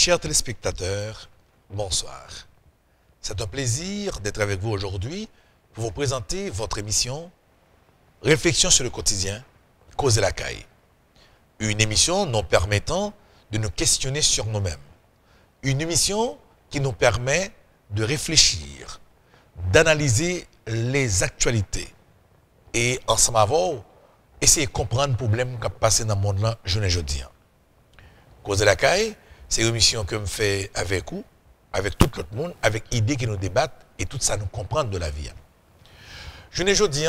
Chers téléspectateurs, bonsoir. C'est un plaisir d'être avec vous aujourd'hui pour vous présenter votre émission Réflexion sur le quotidien, Causer la caille. Une émission nous permettant de nous questionner sur nous-mêmes. Une émission qui nous permet de réfléchir, d'analyser les actualités et ensemble avant, essayer de comprendre le problème qui a passé dans le monde là, je ne dis. Causer la caille, c'est une émission que je fais avec vous, avec tout le monde, avec idées qui nous débattent et tout ça nous comprendre de la vie. Je ne dis,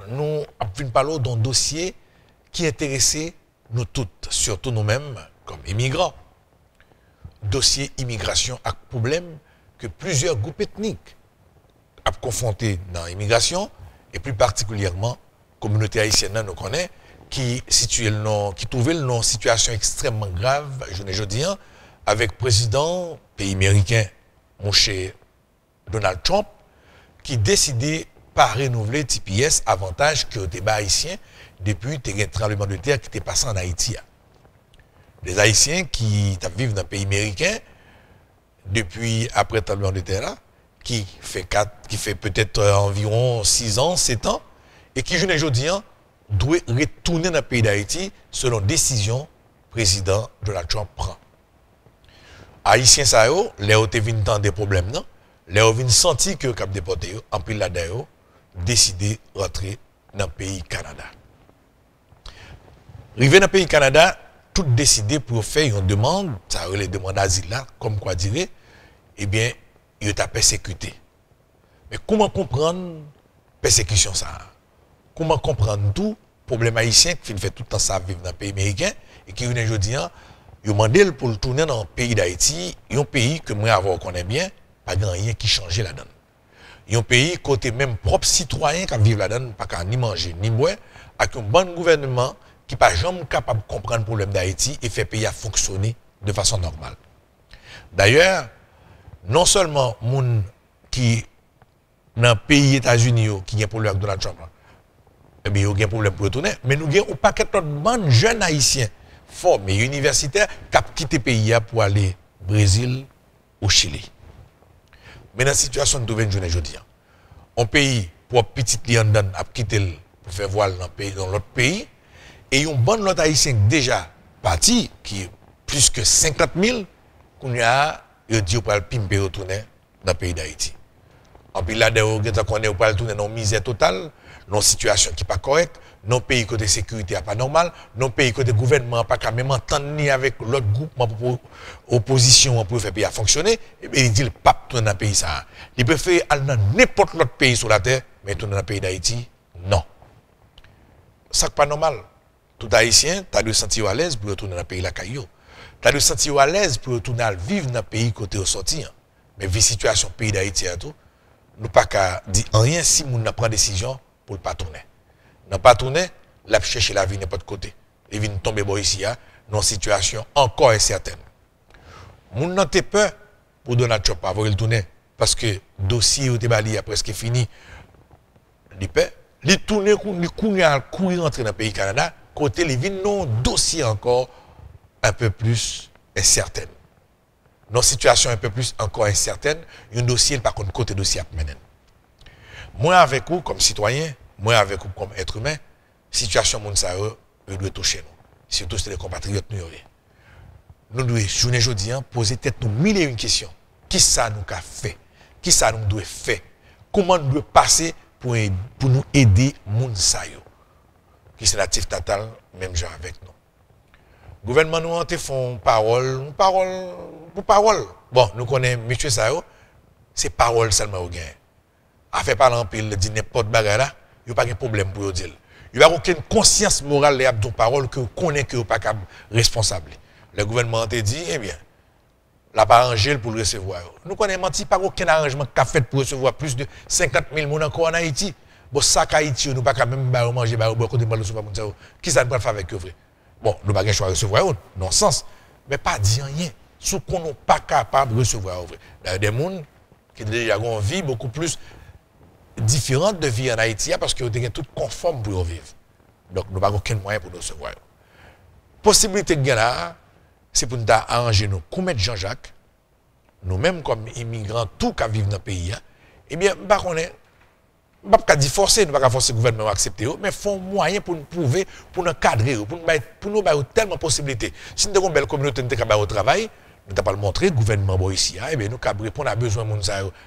nous avons parlé d'un dossier qui intéressait nous toutes, surtout nous-mêmes, comme immigrants. Dossier immigration à problème que plusieurs groupes ethniques ont confronté dans l'immigration, et plus particulièrement, la communauté haïtienne nous connaît, qui trouvait une situation extrêmement grave, je ne dis, avec le président pays américain, mon cher Donald Trump, qui décidait pas renouveler TPS avantage que le débat haïtien depuis le tremblement de terre qui était passé en Haïti. Les Haïtiens qui vivent dans le pays américain depuis après le tremblement de terre là, qui fait peut-être environ 6 ans, 7 ans, et qui, je ne dis, doit retourner dans le pays d'Haïti selon décision président Donald Trump prend. Haïtiens ça yo, les ont vu des problèmes non, les ont vu senti que cap déporté en pile là d'ailleurs décidé rentrer dans le pays Canada. Arrivé dans le pays Canada, tout décidé pour faire une demande, ça les demandes d'asile là, comme quoi dire, eh bien, il est persécuté. Mais comment comprendre persécution ça? Comment comprendre tout problème haïtien qui fait tout le temps ça vivre dans le pays américain et qui vient aujourd'hui, il demandé pour le tourner dans le pays d'Haïti, un pays que moi avant on connaît bien, pas grand rien qui changeait la donne. Un pays côté même propre citoyen qui vivent là-dedans, pas qu'à ni manger ni boire, avec un bon gouvernement qui pas jamais capable de comprendre le problème d'Haïti et fait pays à fonctionner de façon normale. D'ailleurs, non seulement les gens qui dans le pays États-Unis qui ont problème avec Donald Trump, eh bien, il y a un problème pour retourner, mais nous avons un paquet de bonnes jeunes haïtiens formés universitaires qui ont quitté le pays pour aller au Brésil ou au Chili. Mais dans la situation de nous je dis, un pays pour petit client a quitté pour faire voile dans l'autre pays, et un bon lot haïtien déjà parti, qui est plus que 50 000, qu'on a dit pour le pimper retourner dans le pays d'Haïti. En plus là, on connaît pas retourner dans une misère totale, dans une situation qui n'est pas correcte, dans un pays côté sécurité n'est pas normal, dans un pays côté gouvernement pas qu'à même entendre ni avec l'autre groupe pour opposition pour faire pays à fonctionner, et bien il dit le pape tourne dans le pays ça. Il préfère aller dans n'importe l'autre pays sur la terre, mais tourner dans le pays d'Haïti, non. Ça n'est pas normal. Tout haïtien, tu as de sentir à l'aise pour retourner dans le pays la caillou. Tu as de sentir à l'aise pour retourner à vivre dans le pays côté au sortir. Mais vu la situation pays d'Haïti à tout, nous pas qu'à dire rien si nous ne prenons décision pour ne pas tourner. Ne pas tourner, la chercher la vie n'importe côté. Et vient tomber ici dans une situation encore incertaine. Nous n'avons pas peur pour Donald Trump avoir le tourner parce que le dossier au Tébali a presque fini. Il peut il tourner courir rentrer dans le pays Canada côté les vignes non dossier encore un peu plus incertaine. Dans une situation un peu plus encore incertaine, un dossier par contre côté dossier à mener. Moi avec vous comme citoyen, moi avec vous comme être humain, situation moun sa doit toucher nous. Surtout c'est les compatriotes nous. Nous devons journée aujourd'hui poser tête nous mille et une questions. Qui ça nous a fait? Qui ça nous doit faire? Comment nous devons passer pour nous aider moun sa yo? Qui c'est natif total même genre avec nous. Le gouvernement nous a fait parole. Bon, nous connaissons monsieur ça yo, c'est parole seulement au gain. A fait parler en pile, dit n'importe bagarre là, il n'y a pas de problème pour dire. Il n'y a aucune conscience morale de la parole que vous connaissez que vous n'êtes pas responsable. Le gouvernement a dit, eh bien, la pas arrangé pour le recevoir. Nous connaissons menti par aucun arrangement qu'a fait pour recevoir plus de 50 000 personnes encore en Haïti. Bon, ça qu'Haïti, nous ne pouvons pas même manger, qui ça ne peut pas faire avec eux? Bon, nous n'avons pas choix de recevoir, non sens. Mais pas dire rien. Ce qu'on n'est pas capable de recevoir. Il y a des gens qui ont déjà une vie beaucoup plus différente de vie en Haïti parce qu'ils ont tout conforme pour vivre. Donc, nous n'avons aucun moyen pour nous recevoir. Possibilité de là, c'est pour nous arranger nous, commettre Jean-Jacques, nous-mêmes comme immigrants, tout qui vivent dans le pays, eh bien, on est. Je ne vais pas dire forcer, nous ne pouvons pas forcer le gouvernement à accepter, mais il faut un moyen pour nous prouver, pour nous cadrer, pour nous donner tellement de possibilités. Si nous avons une belle communauté au travail, nous n'avons pas le montrer, le gouvernement ici, eh bien, nous avons répondre à besoin de monde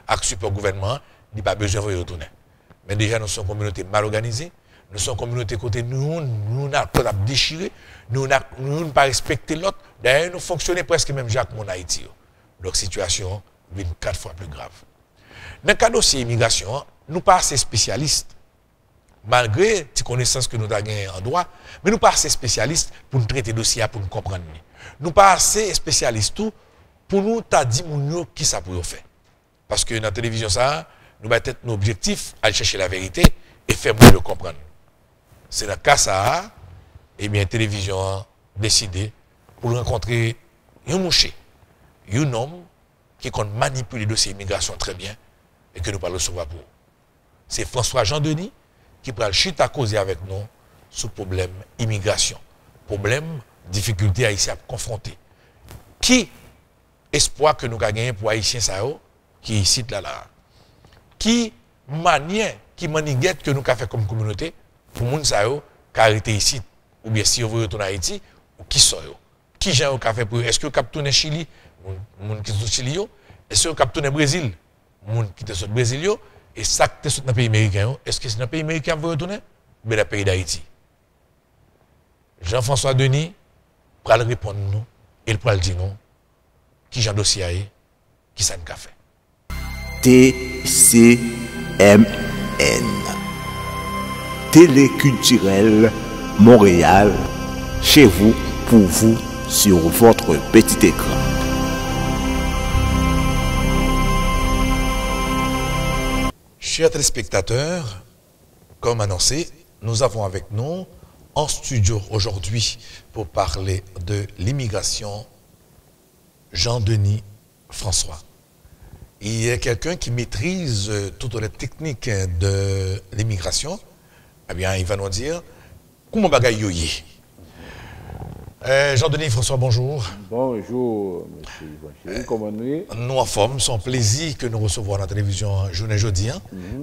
avec support gouvernement, il n'y a pas besoin de retourner. Mais déjà, nous sommes une communauté mal organisée, nous sommes une communauté côté nous n'avons déchiré, nous n'avons pas respecté l'autre, d'ailleurs, nous fonctionnons presque même Jacques mon Haïti. Donc, situation devient 4 fois plus grave. Dans le cas dossier immigration, nous pas assez spécialistes, malgré les connaissances que nous avons en droit, mais nous pas assez spécialistes pour nous traiter le dossier, pour nous comprendre. Nous pas assez spécialistes tout pour nous dire qui ça pour faire. Parce que dans la télévision, ça, nous avons notre objectif à aller chercher la vérité et faire mieux le comprendre. C'est dans le cas ça, et bien la télévision a décidé pour rencontrer un mouché, un homme qui manipule les dossiers d'immigration très bien et que nous parlons recevoir pour. C'est François Jean-Denis qui prend le chute à causer avec nous sur le problème immigration. Problème, difficulté haïtien à confronter. Qui espoir que nous avons gagné pour haïtiens qui est ici là. Qui manière, qui maniguette que nous avons fait comme communauté pour les gens qui arrêté ici, ou bien si on veut retourner à Haïti, ou qui sont qui j'ai un café pour est-ce que vous avez Chili, les gens qui sont au Chili, est-ce que vous avez Brésil, les gens qui sont au Brésil, et ça qui est dans le pays américain, est-ce que c'est dans le pays américain que vous retournez ou bien dans le pays d'Haïti? Jean-François Denis, pour répondre nous, et pour dire nous, qui j'ai un dossier, qui ça nous a fait. TCMN Téléculturel Montréal, chez vous, pour vous, sur votre petit écran. Chers téléspectateurs, comme annoncé, nous avons avec nous en studio aujourd'hui pour parler de l'immigration Jean-Denis François. Il y a quelqu'un qui maîtrise toutes les techniques de l'immigration. Eh bien, il va nous dire comment bagaille yoye. Jean-Denis François, bonjour. Bonjour, monsieur. Comment nous nous en forme, c'est un plaisir que nous recevons à la télévision journée jeudi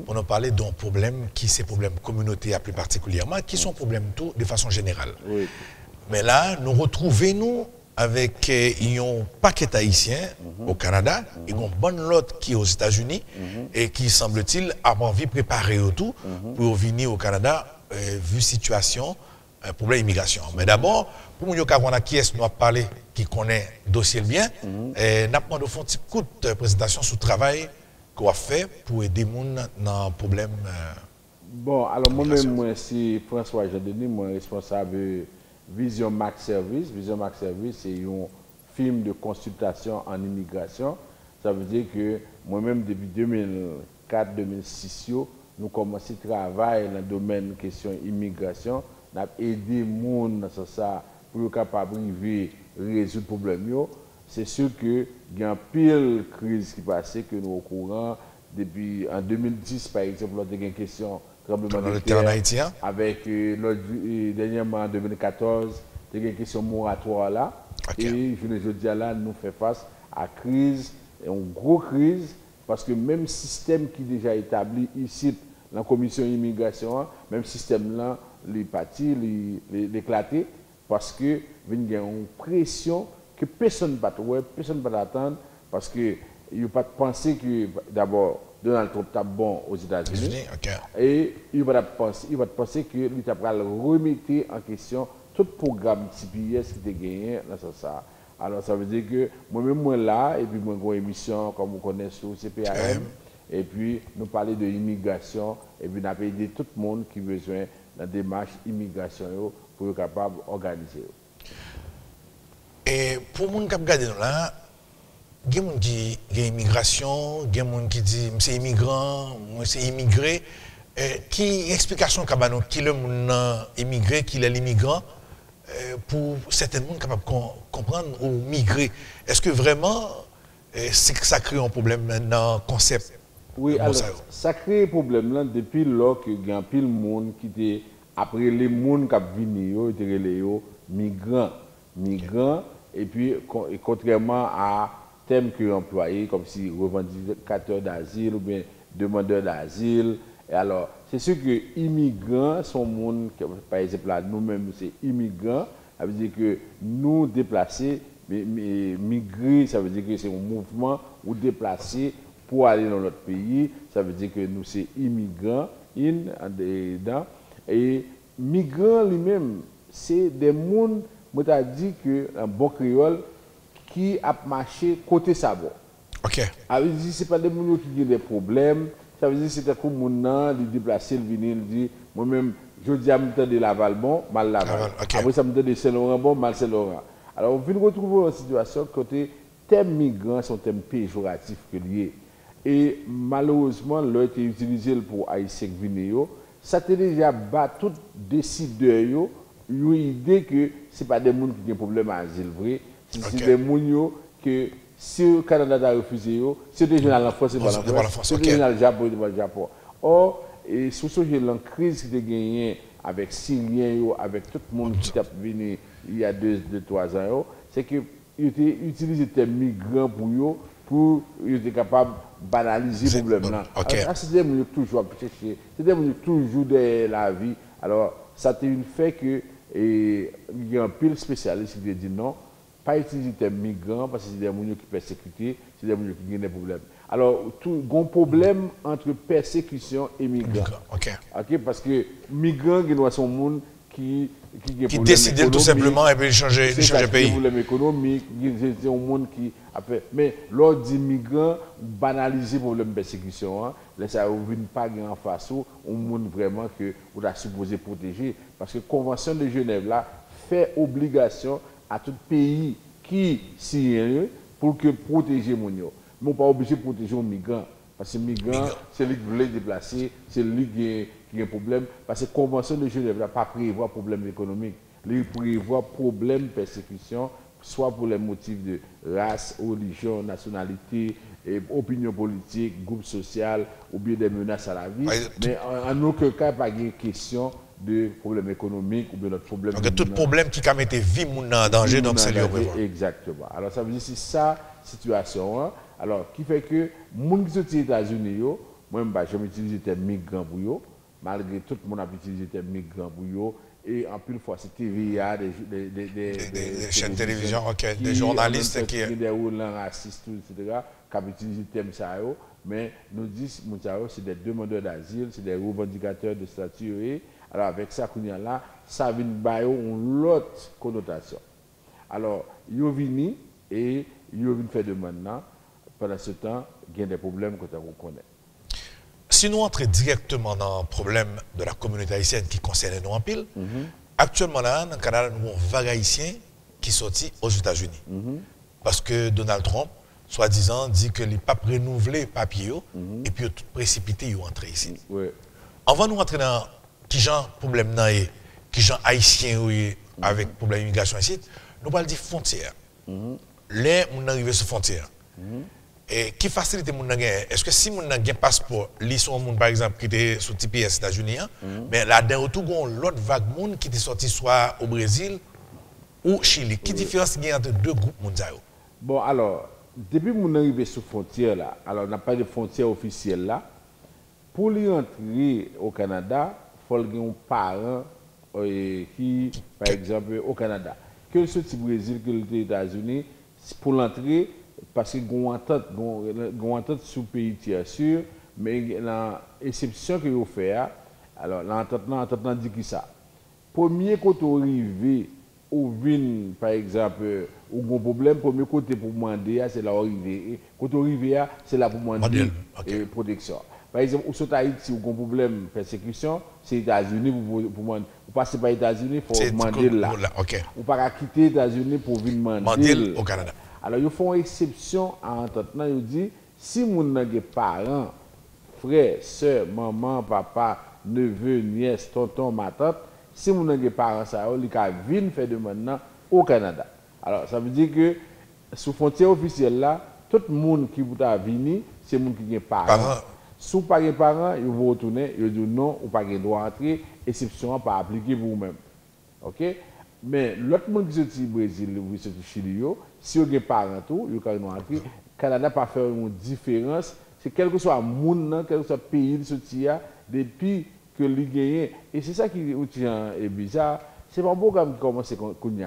pour nous parler d'un problème qui c'est problème communautaire plus particulièrement, qui sont problèmes tout de façon générale. Oui. Mais là, nous retrouvons avec un paquet haïtien au Canada, et une bonne lot qui est aux États-Unis et qui semble-t-il a envie de préparer tout pour venir au Canada vu situation problème d'immigration. Mais d'abord, pour nous qui est nous parler qui connaît le dossier bien, nous avons fait un petit coup de présentation sur le travail qu'on a fait pour aider les gens dans le problème. Bon, alors moi-même, moi, c'est François Jean-Denis, moi responsable Vision Max Service. Vision Max Service, c'est un film de consultation en immigration. Ça veut dire que moi-même, depuis 2004-2006, nous commençons à travailler dans le domaine de question immigration. Nous avons aidé les gens dans ça pour être capable de résoudre le problème. C'est sûr qu'il y a une pile crise qui passe que nous au courant. Depuis en 2010, par exemple, on a une question tremblement de terre avec dernièrement en 2014, il y a une question moratoire là. Okay. Et je veux dire là, nous fait face à crise, une grosse crise, parce que même système qui est déjà établi ici, dans la commission immigration, même système là, les partis, les éclater, parce que il y a une pression que personne ne peut personne ne peut attendre, parce que il ne faut pas penser que d'abord Donald Trump est bon aux États-Unis, et il va penser que l'État va remettre en question tout le programme CPS qui a gagné dans ça. Alors ça veut dire que moi-même moi là, et puis moi j'ai une émission comme vous connaissez sur CPAM, et puis nous parler de l'immigration, et puis nous avons aidé tout le monde qui a besoin de la démarche immigration pour être capable d'organiser. Et pour les gens qui regardent là, il y a des gens qui disent immigration, il y a des gens qui disent c'est immigrant, c'est immigré. Qui explication qui est le monde immigré, qui est l'immigrant, pour certains gens capables de comprendre ou migrer. Est-ce que vraiment ça crée un problème dans le concept? Oui, alors ça crée un problème là depuis lors que il y a pile de monde qui était après les gens qui viennent, ils étaient migrants. et puis contrairement à thème que employé, comme si revendicateur d'asile ou bien demandeur d'asile. Et alors, c'est sûr que immigrants sont monde, par exemple là, nous-mêmes, c'est immigrants, ça veut dire que nous déplacés, migrer, ça veut dire que c'est un mouvement ou déplacer pour aller dans notre pays, ça veut dire que nous c'est immigrants, et migrants lui-même, c'est des mondes, moi t'ai dit que un bon créole qui a marché côté sabot. OK. Ça veut dire c'est pas des gens qui ont des problèmes, ça veut dire c'est un monde qui déplacer le venir, il dit moi-même je dis à me de Laval bon, mal Laval. Okay. Après ça me de Saint-Laurent bon, mal Saint-Laurent. Alors on vient retrouver une situation côté thème migrants sont thèmes péjoratifs que liés. Et malheureusement, là, été utilisé pour Haïtiens Vinéo, ça a déjà battu tout décideur, une idée que ce n'est pas des gens qui ont des problèmes à asile vrai, c'est des gens que si le Canada a refusé, c'est des gens à la France, c'est pas la France, c'est des gens au Japon, c'est pas le Japon. Or, et sous ce la crise qui a gagné avec Syriens, avec tout le monde qui est venu il y a 2-3 ans, c'est qu'ils ont utilisé des migrants pour être capable de banaliser le problème. C'est des gens toujours chercher, c'est des gens toujours de la vie. Alors, ça a une fait que il y a un pile spécialiste qui dit non, pas utiliser des migrants parce que c'est des gens qui persécutés, c'est des gens qui ont des problèmes. Alors, il y a un problème entre persécution et migrants. Okay? Parce que migrants, c'est un monde qui décide tout simplement et puis changer de pays. C'est un problème économique, c'est un monde qui a fait. Mais lors des migrants, banaliser le problème de persécution, ça ne vient pas en face un monde vraiment que vous êtes supposé protéger. Parce que la Convention de Genève là, fait obligation à tout pays qui signe pour que protéger les gens. Mais on n'est pas obligé de protéger les migrants. Parce que les migrants, c'est lui qui veut les déplacer, c'est lui qui a un problème. Parce que la Convention de Genève n'a pas prévoir problème économique. Il prévoit problème de persécution, soit pour les motifs de race, religion, nationalité, opinion politique, groupe social, ou bien des menaces à la vie. Mais en aucun cas, pas de question de problème économique ou bien notre problème. Donc, tout problème qui a mis vie en danger, donc c'est lui au prévoir. Exactement. Alors, ça veut dire que c'est ça, situation. Alors, qui fait que, les gens qui sont aux États-Unis, moi, je vais utiliser des migrants pour eux, malgré tout le monde a utilisé des migrants pour eux, et en plus, fois, c'est TVA, des chaînes de télévision, des journalistes qui. Des roulants racistes, etc., qui ont utilisé des thèmes, mais nous disons que c'est des demandeurs d'asile, c'est des revendicateurs de statut. Alors, avec ça, là, ça vient de une autre connotation. Alors, ils sont venus et ils sont venus faire de maintenant. Pendant ce temps, il y a des problèmes que vous connaissez. Si nous entrons directement dans le problème de la communauté haïtienne qui concerne nous en pile, actuellement là, dans le Canada, nous avons 20 haïtiens qui sont sortis aux États-Unis. Parce que Donald Trump, soi-disant, dit que les papes renouvelés les papiers et puis tout précipité, ils ont entré ici. Avant de nous entrer dans qui genre problème qui genre haïtien avec problème d'immigration ici, nous parlons des frontières. Les gens arrivent sur frontières. Et qui facilite mon nagé? Est-ce que si mon nagé passeport, li son monde par exemple qui était sur TPS États-Unis, mais là d'un retour gon l'autre vague monde qui était sorti soit au Brésil ou Chili. Qui différence il y a entre deux groupes mondiaux? Bon alors, depuis mon arrivé sur frontière là, alors on n'a pas de frontière officielle là. Pour lui entrer au Canada, il faut qu'il y ait un parent qui par exemple au Canada, que ce soit au Brésil que les États-Unis, pour l'entrée parce que nous avons entente sous pays tiers sûr, mais l'exception que vous faites, alors l'entente dit qui ça. Premier côté arrivé, ou vin par exemple, ou un problème, premier côté pour demander, c'est là où arriver. Côté arrivé, c'est là pour demander protection. Par exemple, au Haïti, ou un problème de persécution, c'est les États-Unis pour demander. Vous passez par les États-Unis, il faut demander là. Ou pas quitter les États-Unis pour venir demander au Canada. Alors, ils font exception à entente. Ils disent, si vous avez des parents, frères, soeurs, maman, papa, neveu, nièce, tonton, ma tante, si vous avez des parents, ça viennent faire de maintenant au Canada. Alors, ça veut dire que, sous frontière officielle là, tout le monde qui vous a venu, c'est le monde qui a des parents. Si vous n'avez pas de parents, ils vont retourner, ils disent non, vous n'avez pas le droit d'entrer, exception pas appliquée pour vous-même. OK? Mais l'autre monde qui sorti Brésil ou qui sorti Chili, si vous avez parents tout, vous pouvez entrer. Canada pas faire une différence. C'est quel que soit le monde, quel que soit le pays qui sorti depuis que lui gagne. Et c'est ça qui est bizarre. C'est pas un programme qui commence à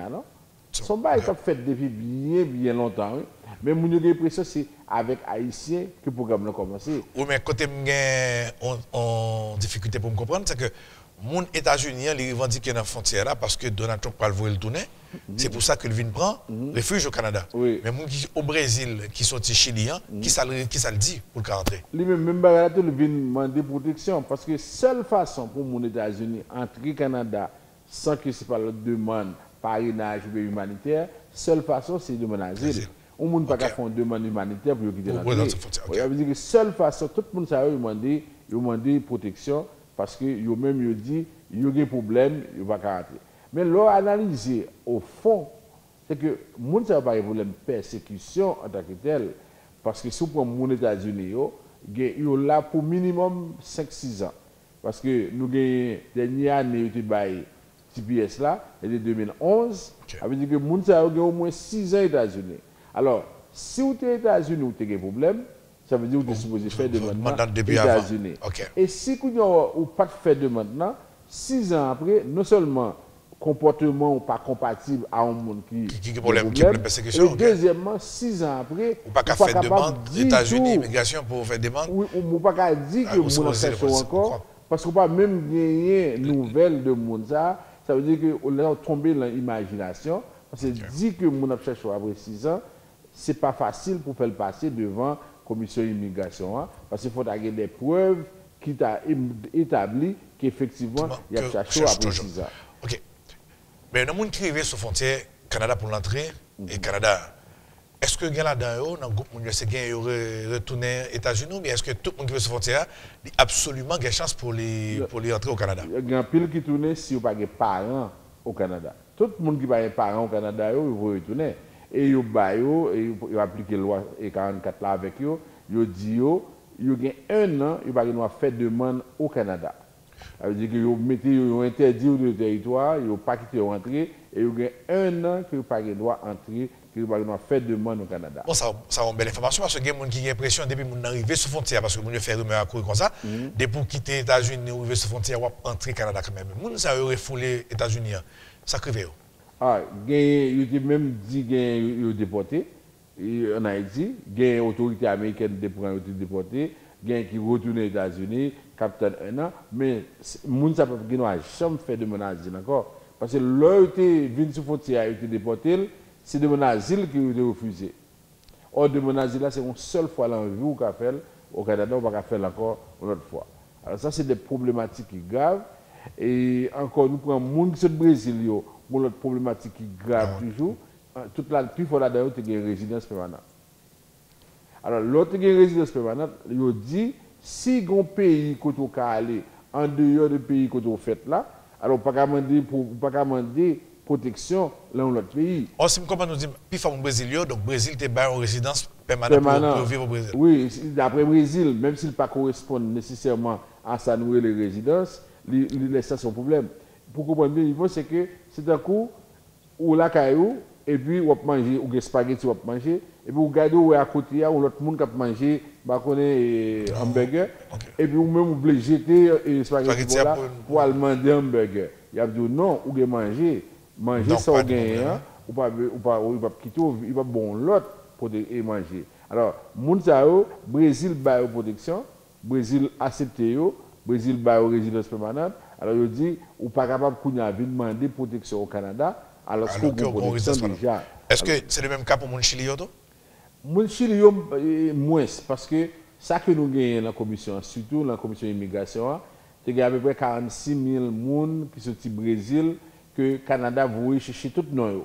non? Son bail est fait depuis bien longtemps. Oui. Mais mon impression c'est avec Haïtiens que le programme a commencé. Oui, mais côté en difficulté pour me comprendre, c'est que les États-Unis, ils revendiquent dans la frontière là parce que Donald Trump va le tourner. C'est pour ça qu'il vient prendre refuge au Canada. Oui. Mais les gens au Brésil, qui sont chiliens, qui ça le dit pour le rentrer? Lui-même, il vient demander protection parce que seule façon pour les États-Unis entrer au Canada sans que ce soit la demande parrainage ou humanitaire, seule façon c'est de demander asile. On ne peut pas faire une demande humanitaire pour quitter la ville. Ça veut dire que seule façon, tout le monde ça demander protection parce que yo même yo dit il y a des problèmes, il va pas rentrer. Mais l'on analyse au fond, c'est que le monde ça pas de problème persécution en tant que tel parce que si on prend les États-Unis yo là pour minimum 5-6 ans parce que nous gagnons dernière année était bail TPS là, c'était 2011. Ça veut dire que les gens ça au moins 6 ans aux États-Unis. Alors, si vous êtes aux États-Unis, vous avez des problèmes, ça veut dire que vous êtes supposé faire de maintenant aux États-Unis. Et si vous n'avez pas fait de maintenant, 6 ans après, non seulement comportement n'est pas compatible à un monde qui a problème de persécution. Et deuxièmement, 6 ans après, vous n'avez pas fait de demande États-Unis, immigration pour faire demande. Oui, vous n'avez pas dire que vous n'avez pas fait encore, parce qu'on ne peut pas même gagner nouvelles de monde. Ça veut dire qu'on est tombé dans l'imagination. Parce que dit que mon a cherché après 6 ans, ce n'est pas facile pour faire le passer devant la commission d'immigration. Parce qu'il faut avoir des preuves qui t'a établi qu'effectivement, il y a cherché après 6 ans. Ok. Mais dans le monde qui arrive sur la frontière, Canada pour l'entrée, et Canada, est-ce que là-dedans, dans le groupe, il retourner aux États-Unis, ou bien est-ce que tout le monde qui veut sur la frontière a absolument des chances pour les entrer au Canada? Il y a un pile qui tourne si vous n'avez pas de parents au Canada. Tout le monde qui n'a pas de parents au Canada, il va retourner. Et il applique la loi 44 là avec eux, il dit il y a 1 an, il va faire demande au Canada. Ça veut dire qu'ils ont interdit le territoire, ils n'ont pas quitté rentrer, et il y a 1 an qu'ils n'ont pas le droit d'entrer, qu'ils vont faire demande au Canada. Bon, ça a une belle information parce que il y a des gens qui ont l'impression depuis qu'ils sont arrivés sur la frontière, parce que les gens font rumeur à courir comme ça, depuis quitter les États-Unis, arriver sur la frontière, entrer au Canada quand même. Les gens qui ont refoulé les États-Unis, ça crève. Ah, il a même dit qu'ils ont déporté en Haïti, il y a une autorité américaine qui ont été déportés, il y a qui retournent aux États-Unis, capitaine 1 an, mais les gens n'ont jamais fait de menace encore. Parce que l'heure où ils viennent sur la frontière et ils ont été déportés, c'est de menace qui ont été refusés. Or, de menace là, c'est une seule fois dans la vie qu'on fait au Canada, on ne va pas faire encore une autre fois. Alors ça, c'est des problématiques graves. Et encore, nous prenons les gens qui sont au Brésil, pour l'autre problématique qui est grave toujours, toute la plus forte là-dedans, c'est une résidence permanente. Alors, l'autre qui est une résidence permanente, il dit, si un pays que vous aller en dehors du pays que vous faites là, alors pas demander protection dans l'autre pays. Or, si je comprends, nous disons, puis il Brésilien, donc Brésil est en résidence permanente pour vivre au Brésil. Oui, d'après Brésil, même s'il ne correspond pas nécessairement à sa nouvelle résidence, il laisse ça son problème. Pour comprendre bien, il faut c'est que c'est un coup où la caillou, et puis on manger, ou des spaghettis on manger, et puis vous regardez où à côté, où l'autre monde qui a mangé, hamburger, et puis vous même vous voulez jeter les spaghettis pour aller demander un hamburger. Il a dit non, ou manger sans gagner, ou pas quitter, il va bon l'autre pour manger. Alors, Mounzao, Brésil ba protection, Brésil accepte Brésil ba résidence permanente. Alors il dit ou pas capable de demander protection au Canada alors que vous protection déjà. Est-ce que c'est le même cas pour mon Chili? Mon Chili moins parce que ça que nous gagnons dans la commission, surtout dans la commission immigration, c'est à peu près 46 000 personnes qui sont au Brésil que le Canada voulait chercher tout le monde.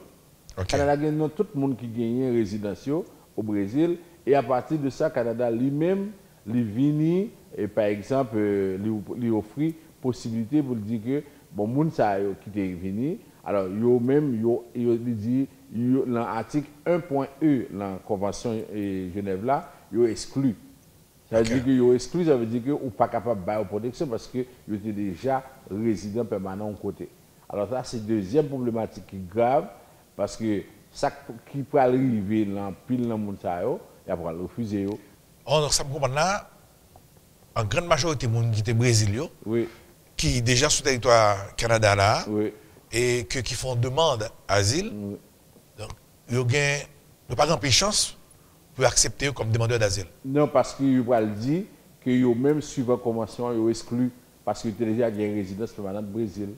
Le Canada gagne tout le monde qui gagne résidence au Brésil et à partir de ça, le Canada lui-même, lui vient et par exemple, lui offre possibilité pour dire que bon monde ça qui est venu alors yo même yo dit dans l'article 1.e dans la convention de Genève là yo exclu ça veut dire que yo exclu ça veut dire que ou pas capable de protection parce que yo était déjà résident permanent au côté Alors ça, c'est deuxième problématique qui est grave, parce que ça qui peut arriver dans pile dans le monde, il va refuser. Donc ça me comprend là, en grande majorité, les gens qui étaient brésiliens, Oui, qui déjà sur le territoire Canada là, oui. et qui font demande d'asile, Oui. donc ils n'ont pas grand chance pour accepter comme demandeur d'asile. Non, parce qu'il va le dire que yo même suivant convention, ils exclu parce que déjà il y a une résidence permanente au Brésil.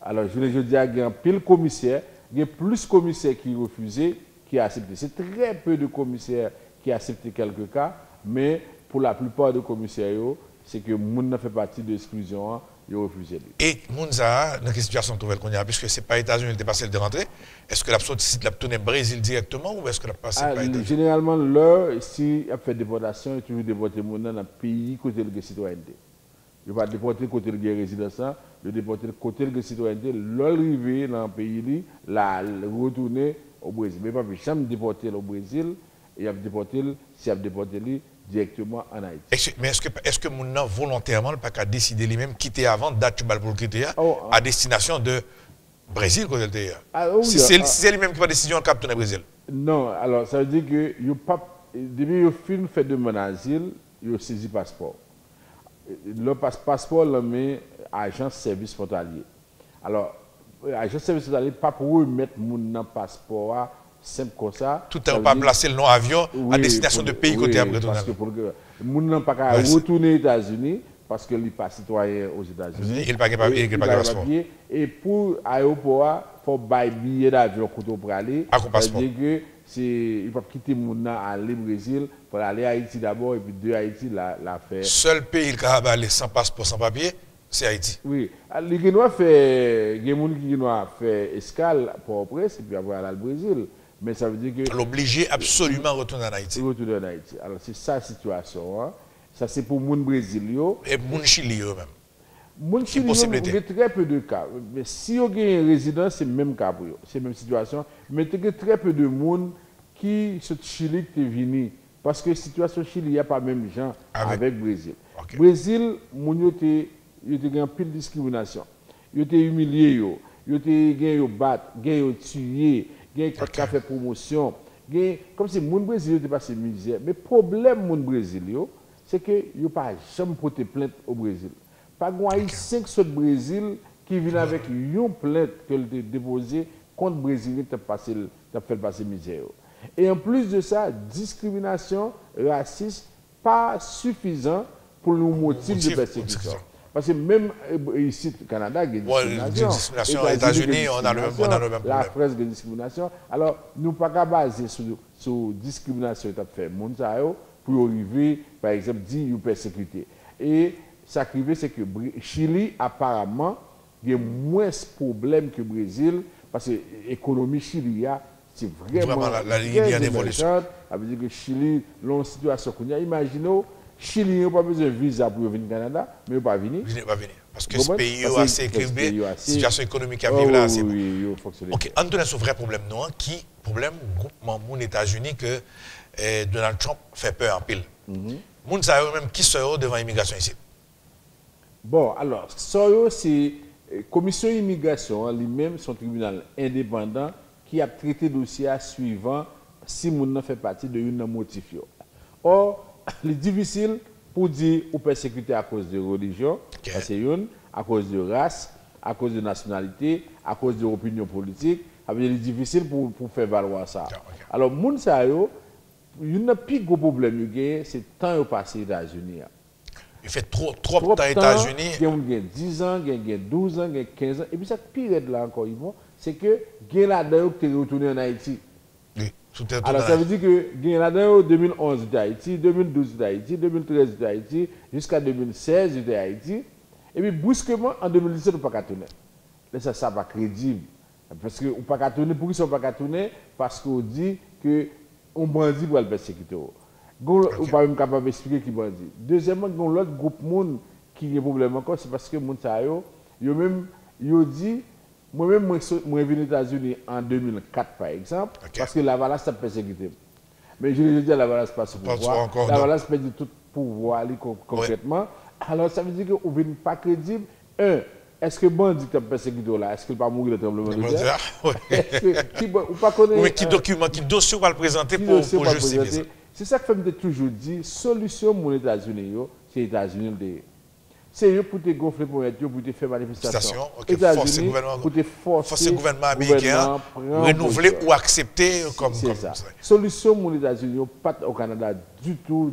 Alors je dis qu'il y a un pile commissaire, il y a plus de commissaires qui refusent, qui acceptent. C'est très peu de commissaires qui acceptent quelques cas, mais pour la plupart des commissaires, c'est que moun ne fait partie de l'exclusion, ils refusent. Et Mounza, dans quelle situation nouvelle qu'on y a, puisque ce n'est pas États-Unis, il était passé de rentrer, est-ce que la sortie l'a tourné Brésil directement ou est-ce que la passé par États-Unis? Généralement, là, si il a fait déportation, il a toujours déporté les gens dans le pays côté de la citoyenneté. Il va déporter côté de la résidence, il va déporter côté de la citoyenneté, l'arrivée dans le pays, la retourner au Brésil. Mais il ne va jamais déporter au Brésil, il va déporter, s'il a déporté directement en Haïti. Mais est-ce que Mouna volontairement n'a pas décidé lui-même quitter avant date pour le quitter à destination de Brésil quand il était c'est lui-même qui va décision en cap tourner Brésil. Non, alors ça veut dire que depuis le film fait demande d'asile, il a saisi passeport. Le passeport le met agence service frontalier. Alors agence service frontalier pas pour remettre mon passeport simple comme ça. Tout en pas placer le nom avion à destination de pays côté après. Parce que pour le monde n'a pas qu'à retourner aux États-Unis parce qu'il n'est pas citoyen aux États-Unis. Il n'a pas de passeport. Et pour l'aéroport, il faut bailler billet d'avion pour aller. C'est-à-dire que il faut quitter le monde aller au Brésil pour aller à Haïti d'abord et puis de Haïti la faire. Seul pays qui va aller sans passeport, sans papier, c'est Haïti. Oui. Les Guinois fait escale pour Port-au-Prince et puis après aller au Brésil. Mais ça veut dire que. L'obliger absolument à retourner en Haïti. Retourner en Haïti. Alors c'est ça la situation. Hein. Ça c'est pour les Brésiliens. Et les Chili même. Les Chili, il y a très peu de cas. Mais si vous avez une résidence, c'est le même cas pour eux. C'est la même situation. Mais il y a très peu de monde qui sont Chili qui est venu. Parce que la situation Chili, il n'y a pas même gens avec le Brésil. Okay. Brésil, il y a une pile de discrimination. Il y a humilié, il y a battu, il y a tué. Il y a qui a fait promotion. Comme si les Brésiliens n'étaient pas ces misères. Mais le problème des Brésiliens, c'est qu'ils n'ont pas jamais porté plainte au Brésil. Pas de 5 sur le Brésil qui viennent avec une plainte qu'elle a déposée contre les Brésiliens qui ont fait passer misère. Et en plus de ça, discrimination, racisme, pas suffisant pour le motif de persécution. Parce que même ici, au Canada, il y a des discriminations. Aux États-Unis, on a le même problème. La France, il y a des discriminations. Alors, nous ne pouvons pas baser sur la discrimination que tu as fait. Pour arriver, par exemple, dire une persécuté. Et ça qui arrive, c'est que Chili, apparemment, il y a moins de problèmes que le Brésil, parce que l'économie chilienne, c'est vraiment la ligne d'évolution. Ça veut dire que Chili, dans une situation qu'on a, imaginez, Chili n'a pas besoin de visa pour venir au Canada, mais il ne peut pas venir. Il ne peut pas venir. Parce que ce pays est assez équilibré, la situation économique à vivre là, c'est bon. Oui, fonctionne. Ok, on donne ce vrai problème, non, qui problème groupement aux États-Unis que Donald Trump fait peur en pile. Moun sa même qui sort devant l'immigration ici. Bon, alors, c'est la commission immigration lui-même, son tribunal indépendant, qui a traité le dossier suivant si moun fait partie de une motif. Or, c'est difficile pour dire ou persécuter à cause de religion, c'est une, à cause de race, à cause de nationalité, à cause de opinion politique. C'est difficile pour faire valoir ça. Alors, moun sa yo, il y a un plus gros problème, c'est le temps passé aux États-Unis. Il fait trop de temps aux États-Unis. Il y a 10 ans, il y a 12 ans, il y a 15 ans. Et puis, ça pire là encore, c'est que il y a là-dedans qui est retourné en Haïti. Oui, alors, ça veut dire que il y a là-dedans 2011 d'Haïti, 2012 d'Haïti, 2013 d'Haïti, jusqu'à 2016 d'Haïti. Et puis, brusquement, en 2017, on ne peut pas tourner. Mais ça n'est pas crédible. Parce qu'on ne peut pas tourner. Pourquoi on ne peut pas tourner? Parce qu'on dit que on bandit pour le persécuter. On n'est pas même capable d'expliquer qui bandit. Deuxièmement, l'autre groupe monde qui a un problème encore, c'est parce que les gens dit, moi-même, je suis venu aux États-Unis en 2004, par exemple, parce que la Valence a persécuté. Mais je dis à la Valence pas ce pouvoir. La Valence perd tout pouvoir concrètement. Alors, ça veut dire qu'on ne vient pas crédible. est-ce que bandit qui a persécuté là, est-ce qu'il va mourir le tremblement de terre? Oui. Ou pas connaître. Oui, qui document, qui dossier va le présenter pour justifier ça. C'est ça que fait toujours dit, solution pour les États-Unis, c'est les États-Unis. C'est eux pour te gonfler pour te faire manifestation. États-Unis pour te forcer le gouvernement américain renouveler ou accepter comme ça. Solution pour les États-Unis, pas au Canada du tout.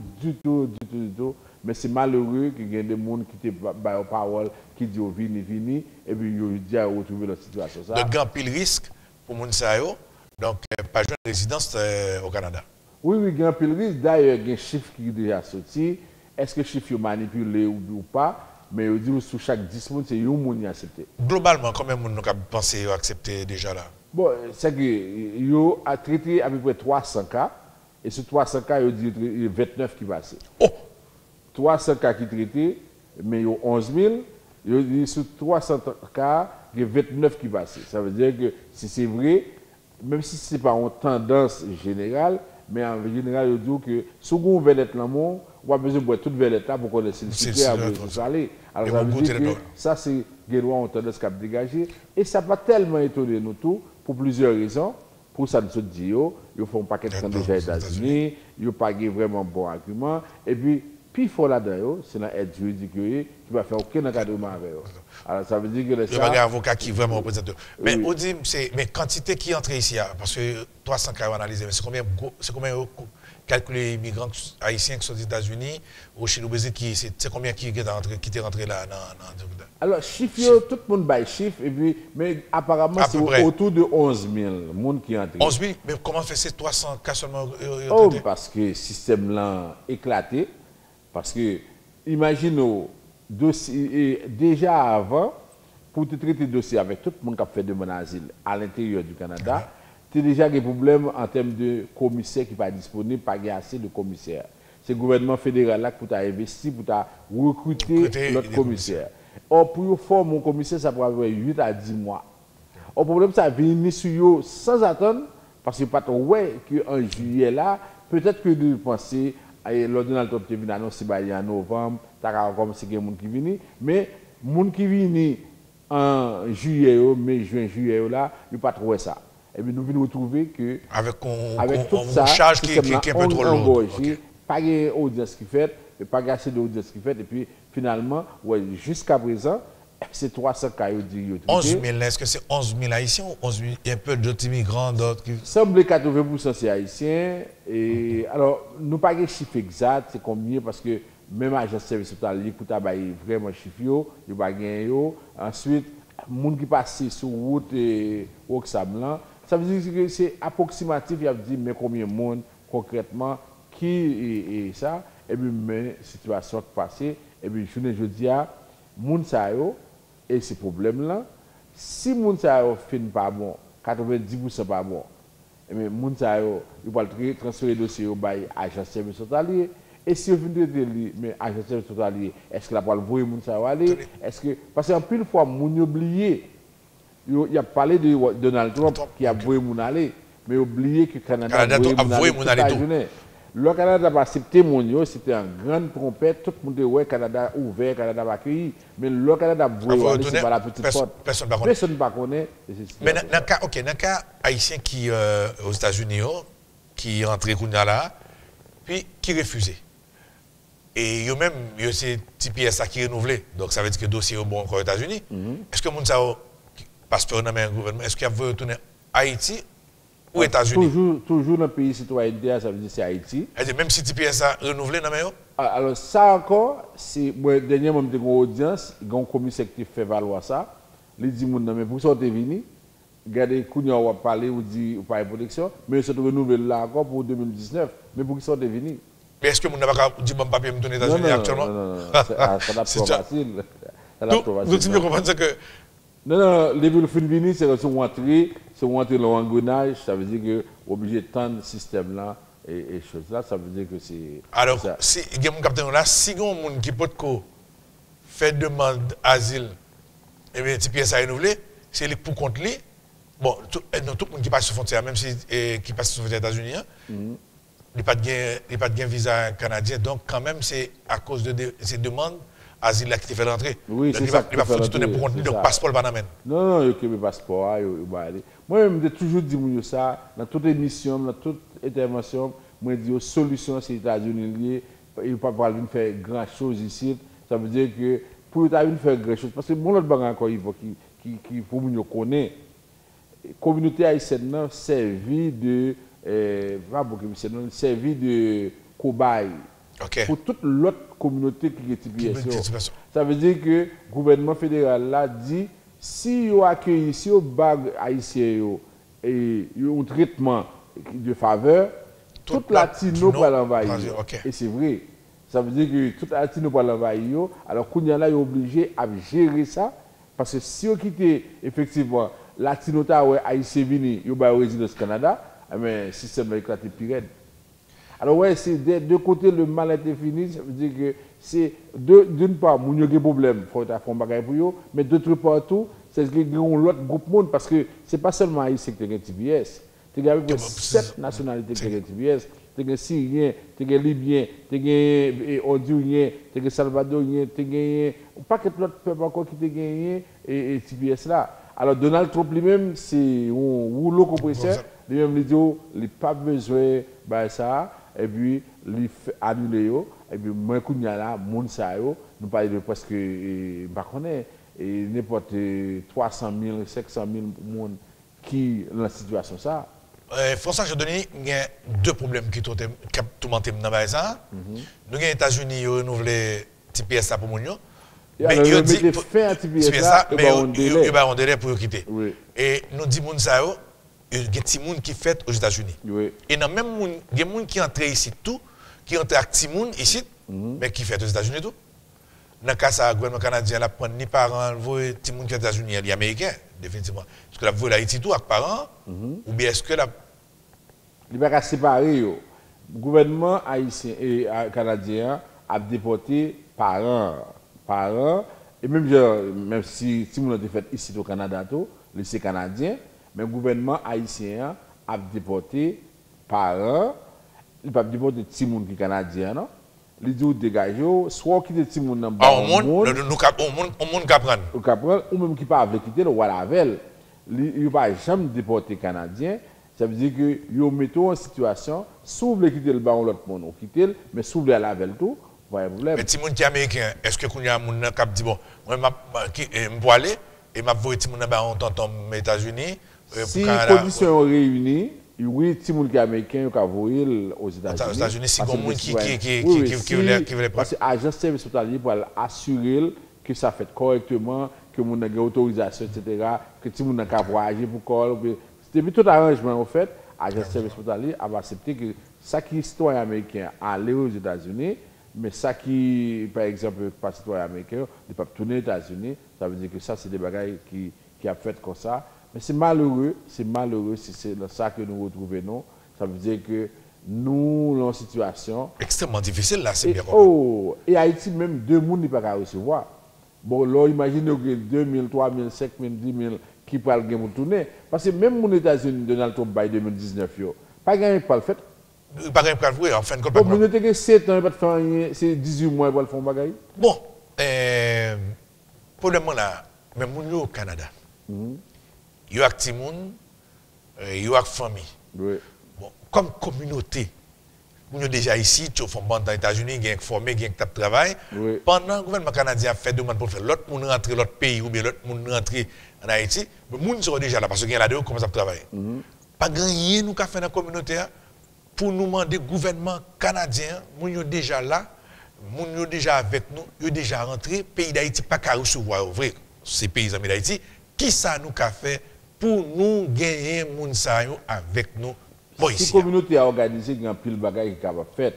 Mais c'est malheureux qu'il y ait des gens qui te parlent parole, qui disent vini, et puis ils disent retrouver la situation. Donc, il y a un pile risque pour les gens, donc pas de résidence au Canada. Oui, il y a un pile risque. D'ailleurs, il y a un chiffre qui est déjà sorti. Est-ce que le chiffre est manipulé ou pas? Mais il dit que sur chaque 10 personnes, c'est un monde qui a accepté. Globalement, combien de gens ont pensé accepter déjà là? Bon, c'est que il a traité à peu près 300 cas. Et sur 300 cas, il y a 29 qui passent. Oh! 300 cas qui traités, mais il y a 11 000. Il y a sur 300 cas, il y a 29 qui passent. Ça veut dire que si c'est vrai, même si ce n'est pas une tendance générale, mais en général, il dit que si vous avez vedette dans le monde, on a besoin de toute vedette là pour connaître le sucre à vous saler. Alors ça veut dire que ça, c'est des lois ont tendance à dégager. Et ça va tellement étonner nous tous, pour plusieurs raisons. Pour ça, nous dit, ils font un paquet de temps déjà aux États-Unis, ils n'ont pas vraiment bon argument. Et puis, il faut là-dedans, c'est l'aide juridique qui va faire aucun encadrement avec eux. Alors, ça veut dire que il y a un avocat qui vraiment représente. Mais on dit, mais quantité qui entre ici, parce que 300 cas analysés, mais c'est combien calculer les immigrants haïtiens qui sont aux États-Unis, au Chili, au Brésil, c'est combien qui est rentré là dans alors, chiffre, tout le monde baille chiffre, mais apparemment, c'est autour de 11 000 monde qui entrent. 11 000? Mais comment fait ces 300 cas seulement? Parce que le système là éclaté. Parce que, imaginez, déjà avant, pour te traiter le dossier avec tout le monde qui a fait demande d'asile à l'intérieur du Canada, tu as déjà des problèmes en termes de commissaire qui n'est pas disponible, pas assez de commissaires. C'est le gouvernement fédéral là qui a investi, pour recruter l'autre commissaire. Or, pour former un commissaire, ça peut avoir 8 à 10 mois. Le problème, ça vient sur eux sans attendre, parce que pas ouais qu'en juillet là, peut-être que de penser. Le Donald Trump est venu annoncer en novembre, comme c'est quelqu'un qui vient, mais les gens qui viennent en juillet, mai, juin, juillet, là, ils n'ont pas trouvé ça. Et puis nous venons retrouver que, avec tout ça, charge qui est un peu trop lourde. Pas d'audience qui fait, pas assez d'audience qui fait, et puis finalement, ouais, jusqu'à présent, c'est 300 cas. 11 000, est-ce que c'est 11 000 haïtiens ou 11 000, il y a un peu d'autres immigrants, d'autres qui... Semble 80% c'est haïtiens. Et alors, nous pas de chiffre exact, c'est combien, parce que même agence de service hospitalier, qui a vraiment chiffre, il n'y a pas gagné. Ensuite, les gens qui passent sur la route et au Xamlan, ça veut dire que c'est approximatif, il y a dit, mais combien de monde concrètement, qui est ça, et puis, mais situation qui passe, et puis, je dis à moun sa yo, et ces problèmes-là, si moun sa yo fin pas bon, 90% pas bon, et bien moun sa yo, il va transférer le dossier au bail agence de service hospitalier, et si vous venez de dire, mais agence de service hospitalier, est-ce que la parole voyer moun sa yo aller? Est-ce que, parce qu'en pile fois, moun oublié, il a parlé de Donald Trump qui a voyé moun aller, mais oublié que Canada a voyé moun aller toute la journée. Le Canada n'a pas accepté mon yo, c'était une grande trompette, tout le monde dit ouais, Canada ouvert, Canada va accueillir, mais le Canada voulait c'est pas la petite porte. Personne ne connaît. Mais dans le cas haïtien qui aux États-Unis, qui est entré là, puis qui refusait. Et eux même, c'est TPS qui est renouvelé, donc ça veut dire que le dossier est bon aux États-Unis. Est-ce que moun sa passeport dans le gouvernement, est-ce qu'il a voulu retourner à Haïti? Aux États-Unis. Toujours dans le pays citoyen, ça veut dire c'est Haïti. Même si TPS a renouvelé, non mais alors ça encore, c'est dernièrement j'ai une audience, il y a un commissaire qui fait valoir ça. Il dit mais pour ça tu es venu, regardez Kounia on va parler ou dit ou pas de protection, mais ça te renouvelle là encore pour 2019. Mais pour qui ça tu es venu? Mais est-ce que vous n'avez pas dit bon papier me donner aux États-Unis actuellement? Non, ça n'a pas facile. Donc tu me comprends que non, les villes fin venir, c'est rentrer dans l'engrenage, ça veut dire que obligé de tendre le système là et choses là, ça veut dire que c'est. Alors, si il y a un capitaine là, si il y a un monde qui peut faire demande d'asile, et bien, TPS a renouvelé, c'est pour contre lui. Bon, tout le monde qui passe sur la frontière, même si qui passe sur les États-Unis, il n'y a pas de visa canadien, donc quand même, c'est à cause de ces demandes asile là qui te fait rentrer. Oui, c'est ça. Il va falloir donner pour contenu, donc passeport pas n'amène. Non, il y a passeport, il va aller. Moi-même, j'ai toujours dit ça, dans toute émission, dans toute intervention, moi, je dis, solution, c'est les États-Unis, il ne peut pas faire grand chose ici. Ça veut dire que pour les États-Unis faire grand chose, parce que mon autre bagage encore, il faut qu'il faut nous connaître. La communauté haïtienne servit de cobaye pour toute l'autre communauté qui est TPS. Ça veut dire que le gouvernement fédéral là dit si vous accueillez, si vous bag haïtien et un traitement de faveur, tout latino va l'envahir. Et c'est vrai. Ça veut dire que tout latino va l'envahir. Alors Kounia là est obligé à gérer ça parce que si vous quittez effectivement latino ta ouais haïtien vini, vous va résidence Canada, mais le système va éclater pire. Alors ouais, c'est de deux côtés le mal est fini, ça veut dire que c'est d'une part, il y a des problèmes, il faut faire un bagage pour eux, mais d'autre part tout, c'est qu'il y a un autre groupe monde parce que c'est pas seulement Haïtien qui a TPS. Il y a 7 nationalités qui ont TPS. Il y a Syriens, il y a Libyens, il y a Honduriens, il y a Salvadoriens, il y a un paquet d'autres peuples encore qui ont gagné et TPS là. Alors Donald Trump lui-même, c'est un rouleau compresseur, lui-même il dit il n'a pas besoin de ça. Et puis, il fait annuler, et puis, moi, quand là, moun sa yo, nous parlons de presque, n'importe 300 000, 500 000 monde qui dans la situation ça. François, je donne, il y a deux problèmes qui tout monté dans ça. Nous avons les États-Unis qui renouvelé TPS pour nous. Mais ils dit fin à TPS mais il y a un délai pour quitter. Et nous disons ça il y a des gens qui fait aux États-Unis. Oui. Et il y a même des gens qui entrent ici tout, qui entrent avec des gens ici, mais qui fait aux États-Unis tout. Dans le cas ça, le gouvernement canadien n'a pas ni parents, des gens qui fait aux États-Unis, les Américains, définitivement. Est-ce que la voie l'Haïti tout avec parents, ou bien est-ce que la. Il va pas séparer. Le gouvernement haïtien et canadien a déporté parents, et même si on a fait ici au Canada, le lycée canadien, mais le gouvernement haïtien a déporté parents, il n'a pas déporté les gens qui sont canadiens, non? Il dit dégagez, soit quitter les gens dans le monde, ou même qui pas quitter le Walavel. Il ne va jamais déporter les Canadiens. Ça veut dire que vous mettez en situation, si vous voulez quitter le baron l'autre monde, vous quittez, mais si vous voulez aller avec tout, vous avez un problème. Mais si vous êtes américain, est-ce que vous avez un monde qui dit bon, moi je vais aller et je vais voir les États-Unis? Si les conditions sont réunies, oui, si vous êtes américain, vous pouvez aller aux États-Unis. Aux États-Unis, si vous avez qui veut parce que l'agence de service hospitalier pour assurer que ça fait correctement, que vous avez autorisation, etc., que si vous avez voyager pour corps. Depuis tout arrangement en fait, l'agence de service hospitalier a accepté que ça qui est citoyen américain aller aux États-Unis, mais ça qui, par exemple, pas citoyen américain, ne peut pas tourner aux États-Unis, ça veut dire que ça, c'est des bagages qui a fait comme ça. Mais c'est malheureux si c'est dans ça que nous retrouvons, non. Ça veut dire que nous, dans une situation. Extrêmement difficile là, c'est bien. Et Haïti, même 2 personnes ne peuvent pas recevoir. Bon, là, imaginez que 2 000, 3 000, 5 000, 10 000 qui parlent de tourner. Parce que même aux États-Unis, Donald Trump, en 2019, pas gagné pour le fait. Pas gagné pour le faire, en fin de compte. Bon, nous avons 7 ans, pas faire c'est 18 mois pour le faire bagaille. Bon, pour le moment là, même nous au Canada. Il y a des gens, il y a des familles. Oui. Bon, comme communauté, nous sommes déjà ici, nous sommes dans les États-Unis, nous sommes formés, nous sommes travail. Oui. Pendant le gouvernement canadien a fait demande pour faire l'autre monde rentrer dans l'autre pays ou bien l'autre monde rentrer en Haïti, les gens sont déjà là parce qu'il y a là-dedans comment ça travaille. Pas rien nous avons fait dans la communauté pour nous demander au gouvernement canadien, nous sommes déjà là, nous sommes déjà avec nous, nous sommes déjà rentrés, le pays d'Haïti pas qu'à recevoir ouvrir ces pays amis d'Haïti. Qui ça nous a fait pour nous gagner moun sa yo avec nous? Bon, si la communauté a organisé un pile de bagages qui est capable de faire,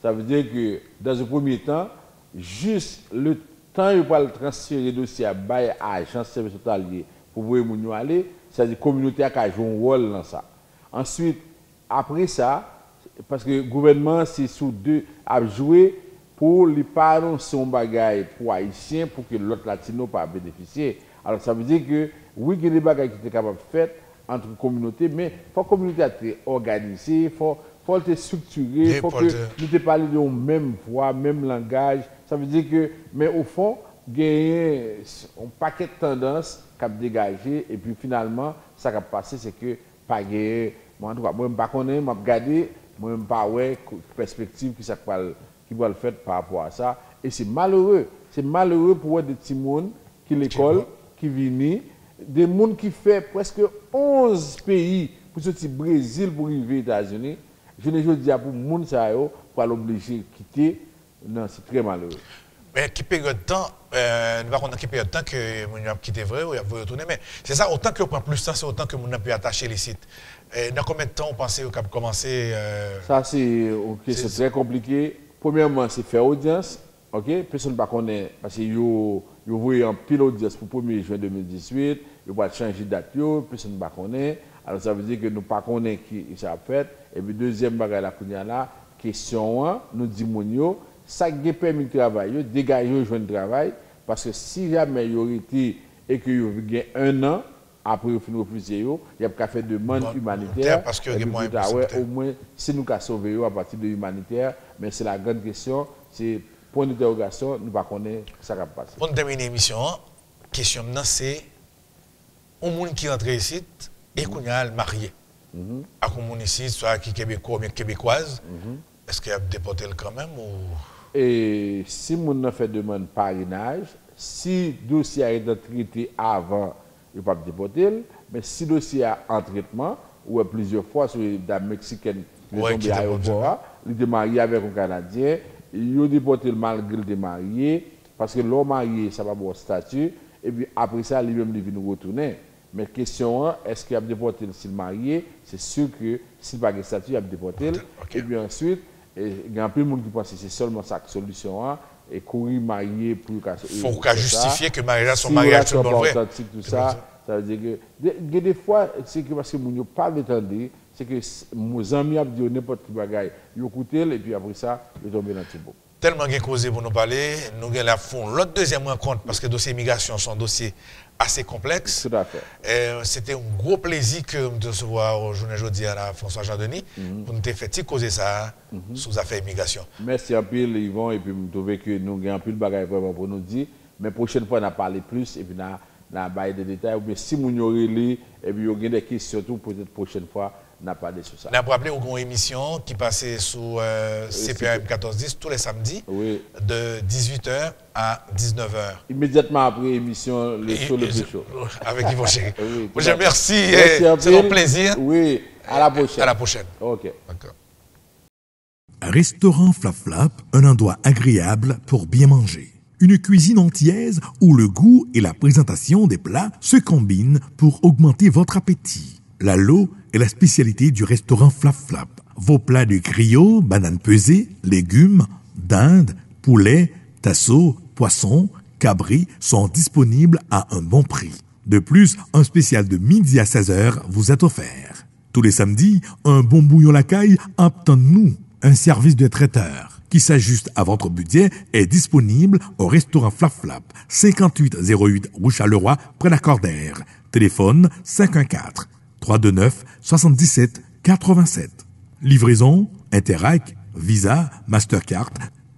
ça veut dire que dans un premier temps, juste le temps où va transférer le dossier à l'agence de service hospitalier pour voir moun yo aller, c'est-à-dire que la communauté a joué un rôle dans ça. Ensuite, après ça, parce que le gouvernement c'est sous deux a joué pour les parents son bagage pour haïtiens pour que l'autre latino pas bénéficier. Alors ça veut dire que oui, il y a des bagages qui étaient capables de faire entre communautés, mais il faut que la communauté soit organisée, il faut être structurée, il faut que nous te parlions de même voix, même langage, Ça veut dire que, mais au fond, gagner un paquet de tendances qui a dégagé et puis finalement, ça qui a passé, c'est que pas gagner. Moi, en tout cas, moi, je ne sais pas, je vais regarder, moi, je ne sais pas, perspective qui va le faire par rapport à ça. Et c'est malheureux. C'est malheureux pour des petits monde qui l'école, qui viennent, des gens qui font presque 11 pays pour sortir Brésil pour arriver aux États-Unis. Je ne dis pas pour les gens pour l'obliger de quitter. Non, c'est très malheureux. Mais qui période de temps, nous ne savons pas qui période de temps que nous avons quitté vrai ou vous retourner. Mais c'est ça, autant que prend plus de temps, c'est autant que nous avons pu attacher les sites. Dans combien de temps on pensait qu'on a commencé Ça, c'est très compliqué. Premièrement, c'est faire audience. Ok, personne ne connaît parce que vous voyez un pile audience pour le 1er juin 2018, vous va changer de date, personne ne connaît. Alors ça veut dire que nous ne connaissons pas qui ça a fait. Et puis deuxième bagage la question, nous disons ça qui permis de travailler, dégager le joint de travail, parce que si jamais il y aurait été et que vous avez un an après vous finir refusé, il y a pas fait de demande humanitaire parce que au moins si nous avons sauvé à partir de l'humanitaire, mais c'est la grande question, c'est point d'interrogation, nous ne connaissons pas ce qui va passer. Pour terminer l'émission, la question maintenant c'est un monde qui rentre ici et qu'on a marié. À un monde ici, soit qui est québécois ou bien québécoise, est-ce qu'il y a déporté quand même ou... Et si on a fait demande parrainage, si le dossier a été traité avant, il ne va pas déporter. Mais si le dossier est en traitement, ou plusieurs fois sur les dames mexicaines qui sont tombées à l'aéroport, il est marié avec un Canadien, il a déporté malgré le marié, parce que l'homme marié, ça va avoir un statut, et puis après ça, lui-même, il vient retourner. Mais question 1, est-ce qu'il a déporté s'il marié? C'est sûr que s'il n'a pas de statut, il a déporté. Et puis ensuite, il y a un peu de monde qui pense que c'est seulement ça la solution. Et courir marié pour il faut justifier que mariage son mariage tout le monde vrai. Tout ça, ça veut dire que des fois, c'est que parce que nous n'avons pas entendu, c'est que nos amis ont dit n'importe quel bagage, ils ont écouté et puis après ça, ils sont tombés dans le tibo. Tellement bien causé pour nous parler, nous allons la fond l'autre deuxième rencontre parce que le dossier immigration sont un dossier assez complexe. Tout à fait. C'était un gros plaisir que de recevoir aujourd'hui jeudi à la François Jean-Denis pour nous faire causer ça sur les affaires immigration. Merci un peu Yvon et puis je trouve que nous avons un peu de bagages pour nous dire, mais prochaine fois on a parlé plus et puis on a parlé de détails ou bien si vous avez lu et puis vous avez des questions surtout peut-être prochaine fois n'a pas de sur ça. On a rappelé une émission qui passait sur CPAM 1410 tous les samedis de 18h à 19h. Immédiatement après l'émission, le show le plus chaud. Avec Yvon Chéri. Merci, c'est un plaisir. Oui, à la prochaine. À la prochaine. Ok. D'accord. Restaurant Flap Flap, un endroit agréable pour bien manger. Une cuisine antillaise où le goût et la présentation des plats se combinent pour augmenter votre appétit. La Lo est la spécialité du restaurant Flap Flap. Vos plats de griot, bananes pesées, légumes, dinde, poulet, tasso, poisson, cabri sont disponibles à un bon prix. De plus, un spécial de midi à 16h vous est offert. Tous les samedis, un bon bouillon lacaille attend-nous. Un service de traiteur qui s'ajuste à votre budget est disponible au restaurant Flap Flap, 5808 rue Charleroi, près la Cordère. Téléphone 514-329-77-87. Livraison, Interac, Visa, Mastercard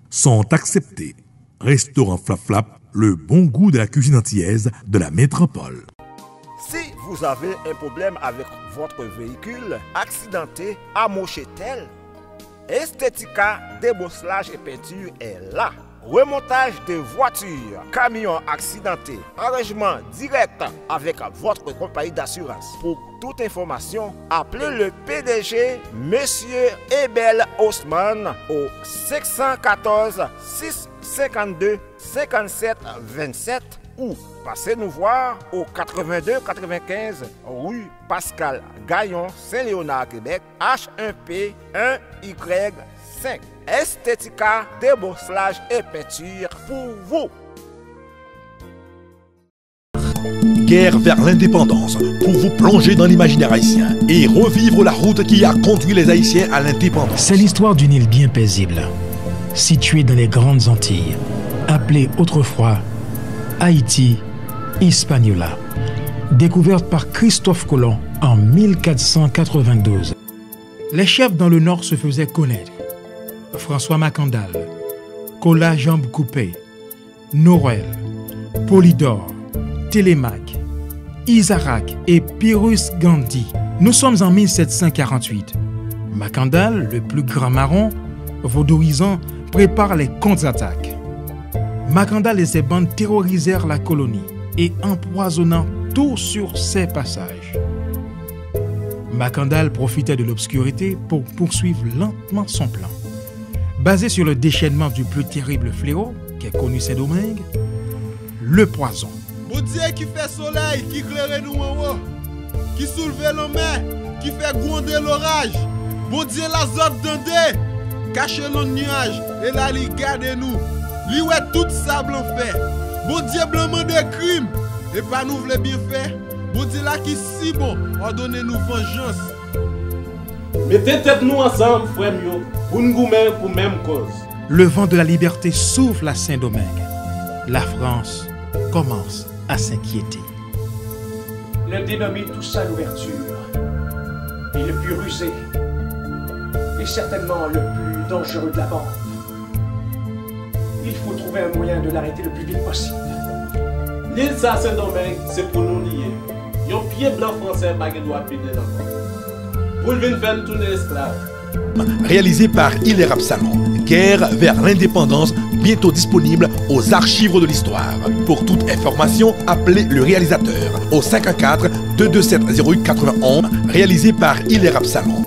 sont acceptés. Restaurant Flap Flap, le bon goût de la cuisine antillaise de la métropole. Si vous avez un problème avec votre véhicule accidenté, amoché tel, Estetika débosselage et peinture est là. Remontage de voitures, camions accidentés, arrangement direct avec votre compagnie d'assurance. Pour toute information, appelez le PDG, Monsieur Ebel Osman, au 514 652 57 27 ou passez nous voir au 82 95 rue Pascal Gaillon, Saint-Léonard, Québec, H1P 1Y5. Estetika, débosselage et peinture pour vous. Guerre vers l'indépendance pour vous plonger dans l'imaginaire haïtien et revivre la route qui a conduit les Haïtiens à l'indépendance. C'est l'histoire d'une île bien paisible, située dans les Grandes Antilles, appelée autrefois Haïti Hispaniola, découverte par Christophe Colomb en 1492. Les chefs dans le nord se faisaient connaître. François Macandal, Cola Jambe Coupée, Norel, Polydor, Télémac, Isaac et Pyrrhus Gandhi. Nous sommes en 1748. Macandal, le plus grand marron, vaudoisant, prépare les contre-attaques. Macandal et ses bandes terrorisèrent la colonie et empoisonnant tout sur ses passages. Macandal profitait de l'obscurité pour poursuivre lentement son plan. Basé sur le déchaînement du plus terrible fléau qu'ait connu Saint-Domingue, le poison. Bon Dieu qui fait soleil, qui éclaire nous en haut, qui soulève la mer, qui fait gronder l'orage. Bon Dieu l'azote d'Andé, cache le nuage et là il garde nous. Lui ouais tout sable en fait. Bon Dieu blanc de crime et pas nous voulons bien faire. Bon Dieu là qui si bon, ordonnez-nous vengeance. Mettez tête nous ensemble, frère mio, pour nous goumer pour même cause. Le vent de la liberté souffle à Saint-Domingue. La France commence à s'inquiéter. Le dénommé Toussaint Louverture est le plus rusé et certainement le plus dangereux de la bande. Il faut trouver un moyen de l'arrêter le plus vite possible. L'île Saint-Domingue, c'est pour nous lier. Yon pied blanc français baguette doit péter encore. Pour le venir faire tourner esclave. Réalisé par Hilaire Absalon. Guerre vers l'indépendance, bientôt disponible aux archives de l'histoire. Pour toute information, appelez le réalisateur au 514-227-0891, réalisé par Hilaire Absalon.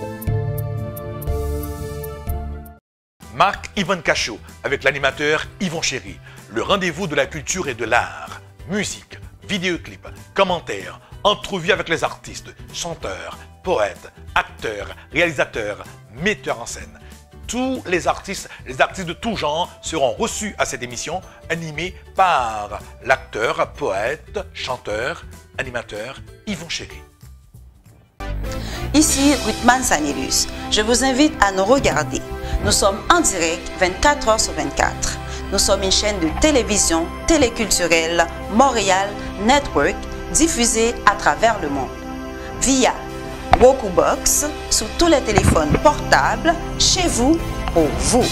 Marc-Yvan Cachot avec l'animateur Yvon Chéry. Le rendez-vous de la culture et de l'art. Musique, vidéoclips, commentaires, entrevues avec les artistes, chanteurs, poètes, acteurs, réalisateurs, metteurs en scène. Tous les artistes de tout genre seront reçus à cette émission animée par l'acteur, poète, chanteur, animateur Yvon Chéry. Ici Ruthman Sanelius. Je vous invite à nous regarder. Nous sommes en direct 24 heures sur 24. Nous sommes une chaîne de télévision téléculturelle Montréal Network diffusée à travers le monde. Via Roku Box, sur tous les téléphones portables, chez vous, pour vous.